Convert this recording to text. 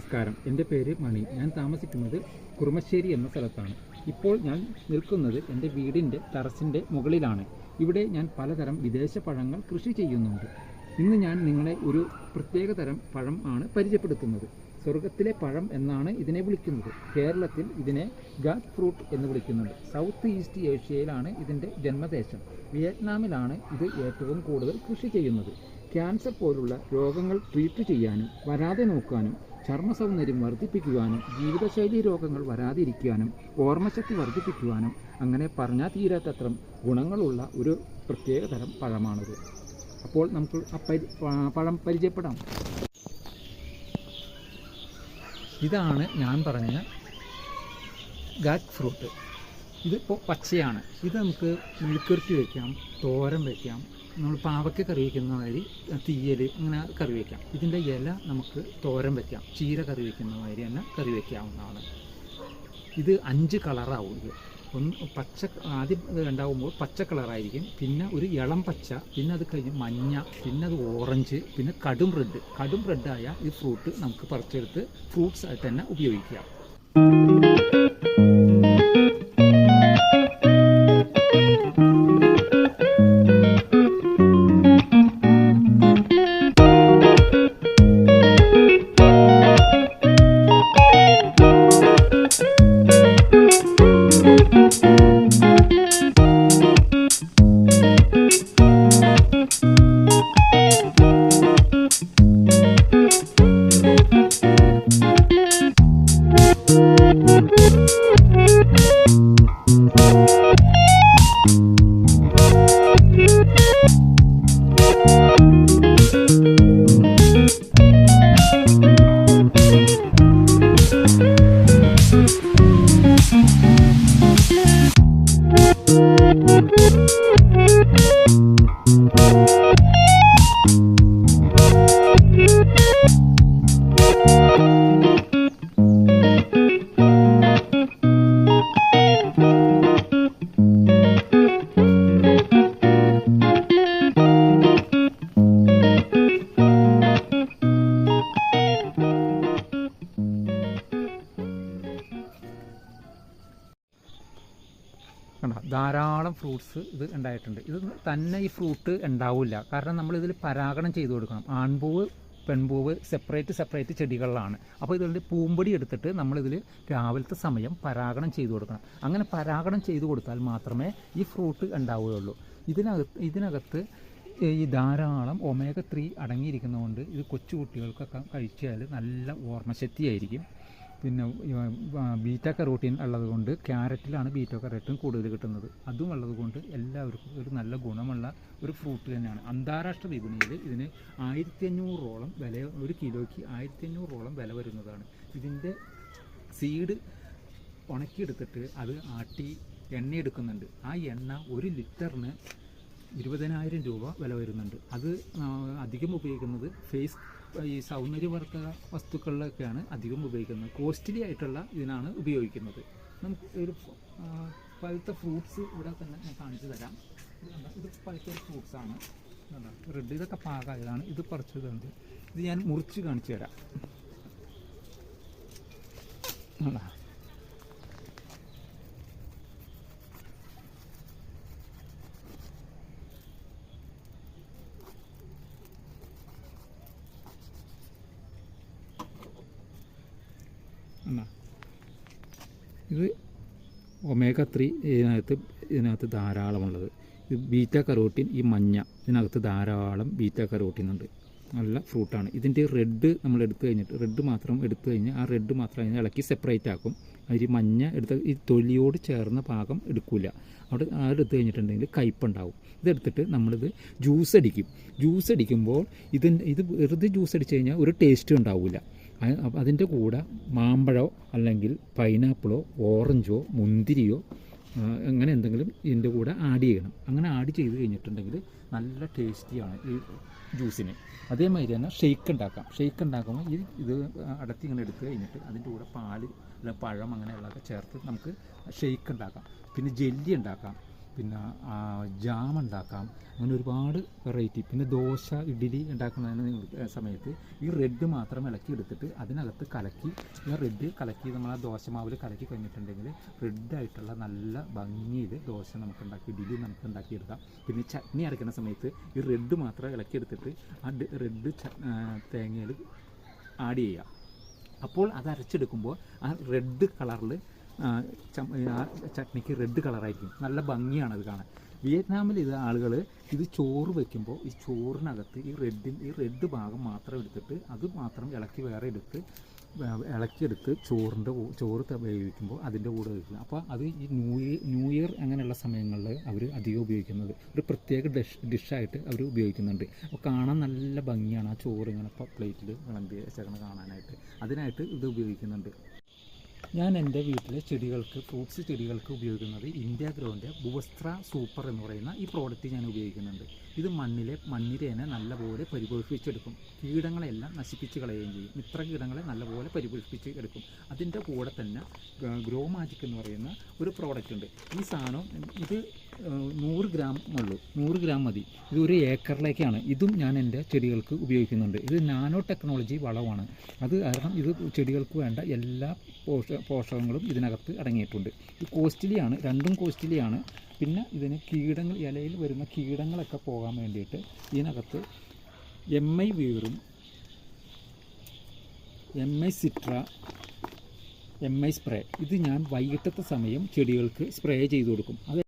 നമസ്കാരം. എൻ്റെ പേര് മണി. ഞാൻ താമസിക്കുന്നത് കുറുമശ്ശേരി എന്ന സ്ഥലത്താണ്. ഇപ്പോൾ ഞാൻ നിൽക്കുന്നത് എൻ്റെ വീടിൻ്റെ ടെറസിൻ്റെ മുകളിലാണ്. ഇവിടെ ഞാൻ പലതരം വിദേശ പഴങ്ങൾ കൃഷി ചെയ്യുന്നുണ്ട്. ഇന്ന് ഞാൻ നിങ്ങളെ ഒരു പ്രത്യേക തരം പഴം ആണ് പരിചയപ്പെടുത്തുന്നത്. സ്വർഗത്തിലെ പഴം എന്നാണ് ഇതിനെ വിളിക്കുന്നത്. കേരളത്തിൽ ഇതിനെ ഗാഡ് ഫ്രൂട്ട് എന്ന് വിളിക്കുന്നുണ്ട്. സൗത്ത് ഈസ്റ്റ് ഏഷ്യയിലാണ് ഇതിൻ്റെ ജന്മദേശം. വിയറ്റ്നാമിലാണ് ഇത് ഏറ്റവും കൂടുതൽ കൃഷി ചെയ്യുന്നത്. ക്യാൻസർ പോലുള്ള രോഗങ്ങൾ ട്രീറ്റ് ചെയ്യാനും വരാതെ നോക്കാനും ചർമ്മ സൗന്ദര്യം വർദ്ധിപ്പിക്കുവാനും ജീവിതശൈലി രോഗങ്ങൾ വരാതിരിക്കാനും ഓർമ്മശക്തി വർദ്ധിപ്പിക്കുവാനും അങ്ങനെ പറഞ്ഞാൽ തീരാത്തത്ര ഗുണങ്ങളുള്ള ഒരു പ്രത്യേക തരം പഴമാണിത്. അപ്പോൾ നമുക്ക് പഴം പരിചയപ്പെടാം. ഇതാണ് ഞാൻ പറഞ്ഞ ഗാഡ് ഫ്രൂട്ട്. ഇതിപ്പോൾ പച്ചയാണ്. ഇത് നമുക്ക് മെഴുക്കുവരട്ടി വയ്ക്കാം, തോരൻ വയ്ക്കാം, നമ്മൾ പാവയ്ക്ക കറി വയ്ക്കുന്ന മാതിരി തീയൽ അങ്ങനെ കറി വയ്ക്കാം. ഇതിൻ്റെ ഇല നമുക്ക് തോരൻ വയ്ക്കാം, ചീര കറി വയ്ക്കുന്ന മാതിരി തന്നെ കറി വയ്ക്കാവുന്നതാണ്. ഇത് 5 കളറാവും. ഇത് ഒന്ന് പച്ച, ആദ്യം ഉണ്ടാകുമ്പോൾ പച്ച കളറായിരിക്കും, പിന്നെ ഒരു ഇളം പച്ച, പിന്നെ അത് കഴിഞ്ഞ് മഞ്ഞ, പിന്നെ അത് ഓറഞ്ച്, പിന്നെ കടും റെഡായ ഈ ഫ്രൂട്ട് നമുക്ക് പറിച്ചെടുത്ത് ഫ്രൂട്ട്സ് ആയിട്ട് തന്നെ ഉപയോഗിക്കാം. ധാരാളം ഫ്രൂട്ട്സ് ഇത് ഉണ്ടായിട്ടുണ്ട്. ഇത് തന്നെ ഈ ഫ്രൂട്ട് ഉണ്ടാവില്ല, കാരണം നമ്മളിതിൽ പരാഗണം ചെയ്ത് കൊടുക്കണം. ആൺപൂവ് പെൺപൂവ് സെപ്പറേറ്റ് ചെടികളിലാണ്. അപ്പോൾ ഇതിൻ്റെ പൂമ്പൊടി എടുത്തിട്ട് നമ്മളിതിൽ രാവിലത്തെ സമയം പരാഗണം ചെയ്ത് കൊടുക്കണം. അങ്ങനെ പരാഗണം ചെയ്ത് കൊടുത്താൽ മാത്രമേ ഈ ഫ്രൂട്ട് ഉണ്ടാവുകയുള്ളൂ. ഇതിനകത്ത് ഈ ധാരാളം ഒമേഗ 3 അടങ്ങിയിരിക്കുന്നതുകൊണ്ട് ഇത് കൊച്ചുകുട്ടികൾക്കൊക്കെ കഴിച്ചാൽ നല്ല ഓർമ്മശക്തിയായിരിക്കും. പിന്നെ ബീറ്റ കരോട്ടീൻ ഉള്ളതുകൊണ്ട് ക്യാരറ്റിലാണ് ബീറ്റ കരോട്ടീൻ കൂടുതൽ കിട്ടുന്നത്. അതും ഉള്ളതുകൊണ്ട് എല്ലാവർക്കും ഒരു നല്ല ഗുണമുള്ള ഒരു ഫ്രൂട്ട് തന്നെയാണ്. അന്താരാഷ്ട്ര വിപണിയിൽ ഇതിന് 1500ഓളം വില, ഒരു കിലോയ്ക്ക് 1500ഓളം വില വരുന്നതാണ്. ഇതിൻ്റെ സീഡ് ഉണക്കിയെടുത്തിട്ട് അത് ആട്ടി എണ്ണയെടുക്കുന്നുണ്ട്. ആ എണ്ണ 1 ലിറ്ററിന് 20,000 രൂപ വില വരുന്നുണ്ട്. അത് അധികം ഉപയോഗിക്കുന്നത് ഈ സൗന്ദര്യവർദ്ധക വസ്തുക്കളിലൊക്കെയാണ് അധികം ഉപയോഗിക്കുന്നത്. കോസ്റ്റ്ലി ആയിട്ടുള്ള ഇതിനാണ് ഉപയോഗിക്കുന്നത്. നമുക്ക് ഒരു പഴുത്ത ഫ്രൂട്ട്സ് ഇവിടെ തന്നെ ഞാൻ കാണിച്ചു തരാം. ഇത് പഴുത്ത ഫ്രൂട്ട്സാണ്. റെഡ്, ഇതൊക്കെ പാകമായതാണ്. ഇത് പറിച്ചതുണ്ട്. ഇത് ഞാൻ മുറിച്ച് കാണിച്ചു തരാം. ഇത് ഒമേഗ 3 ഇതിനകത്ത് ധാരാളമുള്ളത്. ഇത് ബീറ്റ കരോട്ടീൻ, ഈ മഞ്ഞ, ഇതിനകത്ത് ധാരാളം ബീറ്റ കരോട്ടീൻ ഉണ്ട്. നല്ല ഫ്രൂട്ടാണ്. ഇതിൻ്റെ റെഡ് നമ്മൾ എടുത്തു കഴിഞ്ഞിട്ട്, റെഡ് മാത്രം എടുത്തു കഴിഞ്ഞാൽ ആ റെഡ് മാത്രം അതിനെ ഇളക്കി സെപ്പറേറ്റ് ആക്കും. അതിൽ മഞ്ഞ എടുത്ത് ഈ തൊലിയോട് ചേർന്ന ഭാഗം എടുക്കില്ല. അവിടെ എടുത്തു കഴിഞ്ഞിട്ടുണ്ടെങ്കിൽ കയ്പുണ്ടാവും. ഇതെടുത്തിട്ട് നമ്മളിത് ജ്യൂസ് അടിക്കുമ്പോൾ ഇത് വെറുതെ ജ്യൂസ് അടിച്ചു കഴിഞ്ഞാൽ ഒരു ടേസ്റ്റ് ഉണ്ടാവില്ല. അതിൻ്റെ കൂടെ മാമ്പഴമോ അല്ലെങ്കിൽ പൈനാപ്പിളോ ഓറഞ്ചോ മുന്തിരിയോ അങ്ങനെ എന്തെങ്കിലും ഇതിൻ്റെ കൂടെ ആഡ് ചെയ്യണം. അങ്ങനെ ആഡ് ചെയ്ത് കഴിഞ്ഞിട്ടുണ്ടെങ്കിൽ നല്ല ടേസ്റ്റിയാണ് ഈ ജ്യൂസിന്. അതേമാതിരി തന്നെ ഷെയ്ക്ക് ഉണ്ടാക്കുമ്പോൾ ഇത് അടത്തി ഇങ്ങനെ എടുത്ത് കഴിഞ്ഞിട്ട് അതിൻ്റെ കൂടെ പാല് അല്ല പഴം അങ്ങനെയുള്ളതൊക്കെ ചേർത്ത് നമുക്ക് ഷെയ്ക്ക് ഉണ്ടാക്കാം. പിന്നെ ജെല്ലി ഉണ്ടാക്കാം. പിന്നെ ജാം ഉണ്ടാക്കാം, അങ്ങനെ ഒരുപാട് വെറൈറ്റി. പിന്നെ ദോശ ഇഡ്ഡലി ഉണ്ടാക്കുന്ന സമയത്ത് ഈ റെഡ് മാത്രം ഇളക്കി എടുത്തിട്ട് അതിനകത്ത് കലക്കി, ഈ റെഡ് കലക്കി നമ്മൾ ആ ദോശമാവിൽ കലക്കി കഴിഞ്ഞിട്ടുണ്ടെങ്കിൽ റെഡായിട്ടുള്ള നല്ല ഭംഗിയിൽ ദോശ നമുക്ക് ഉണ്ടാക്കി, ഇഡ്ഡലി നമുക്ക് ഉണ്ടാക്കിയെടുക്കാം. പിന്നെ ചട്നി അരയ്ക്കുന്ന സമയത്ത് ഈ റെഡ് മാത്രം ഇളക്കിയെടുത്തിട്ട് ആ റെഡ് തേങ്ങയിൽ ആഡ് ചെയ്യുക. അപ്പോൾ അത് അരച്ചെടുക്കുമ്പോൾ ആ റെഡ് കളറിൽ ആ ചട്നിക്ക് റെഡ് കളറായിരിക്കും, നല്ല ഭംഗിയാണ് അത് കാണാൻ. വിയറ്റ്നാമിൽ ഇത് ആളുകൾ ഇത് ചോറ് വയ്ക്കുമ്പോൾ ഈ ചോറിനകത്ത് ഈ റെഡ് ഭാഗം മാത്രം എടുത്തിട്ട് അത് മാത്രം ഇളക്കി വേറെ ഇളക്കിയെടുത്ത് ചോറ് വേവിക്കുമ്പോൾ അതിൻ്റെ കൂടെ വയ്ക്കുക. അപ്പോൾ അത് ഈ ന്യൂ ഇയർ അങ്ങനെയുള്ള സമയങ്ങളിൽ അവർ അധികം ഉപയോഗിക്കുന്നത് ഒരു പ്രത്യേക ഡിഷായിട്ട് അവർ ഉപയോഗിക്കുന്നുണ്ട്. അപ്പോൾ കാണാൻ നല്ല ഭംഗിയാണ് ആ ചോറ് ഇങ്ങനെ പ്ലേറ്റിൽ വിളമ്പി വെച്ചേക്കണം കാണാനായിട്ട്, അതിനായിട്ട് ഇത് ഉപയോഗിക്കുന്നുണ്ട്. ഞാൻ എൻ്റെ വീട്ടിലെ ചെടികൾക്ക്, ഫ്രൂട്ട്സ് ചെടികൾക്ക് ഉപയോഗിക്കുന്നത് ഇന്ത്യ ഗ്രോൻ്റെ ഭൂവസ്ത്ര സൂപ്പർ എന്ന് പറയുന്ന ഈ പ്രോഡക്റ്റ് ഞാൻ ഉപയോഗിക്കുന്നുണ്ട്. ഇത് മണ്ണിരേനെ നല്ലപോലെ പരിപോഷിപ്പിച്ചെടുക്കും, കീടങ്ങളെല്ലാം നശിപ്പിച്ച് കളയുകയും ചെയ്യും, മിത്രകീടങ്ങളെ നല്ലപോലെ പരിപോഷിപ്പിച്ച് എടുക്കും. അതിൻ്റെ കൂടെ തന്നെ ഗ്രോ മാജിക് എന്ന് പറയുന്ന ഒരു പ്രോഡക്റ്റ് ഉണ്ട്. ഈ സാധനം ഇത് 100 ഗ്രാം ഉള്ളൂ, 100 ഗ്രാം മതി. ഇത് 1 ഏക്കറിലേക്കാണ്. ഇതും ഞാൻ എൻ്റെ ചെടികൾക്ക് ഉപയോഗിക്കുന്നുണ്ട്. ഇത് നാനോ ടെക്നോളജി വളമാണ്. അത് കാരണം ഇത് ചെടികൾക്ക് വേണ്ട എല്ലാ പോഷകങ്ങളും ഇതിനകത്ത് അടങ്ങിയിട്ടുണ്ട്. ഇത് കോസ്റ്റ്ലിയാണ്, രണ്ടും കോസ്റ്റ്ലിയാണ്. പിന്നെ ഇതിന് ഇലയിൽ വരുന്ന കീടങ്ങളൊക്കെ പോകാൻ വേണ്ടിയിട്ട് ഇതിനകത്ത് MI വീറും, MI സിട്ര, MI സ്പ്രേ ഇത് ഞാൻ വൈകിട്ടത്തെ സമയം ചെടികൾക്ക് സ്പ്രേ ചെയ്ത് കൊടുക്കും. അത്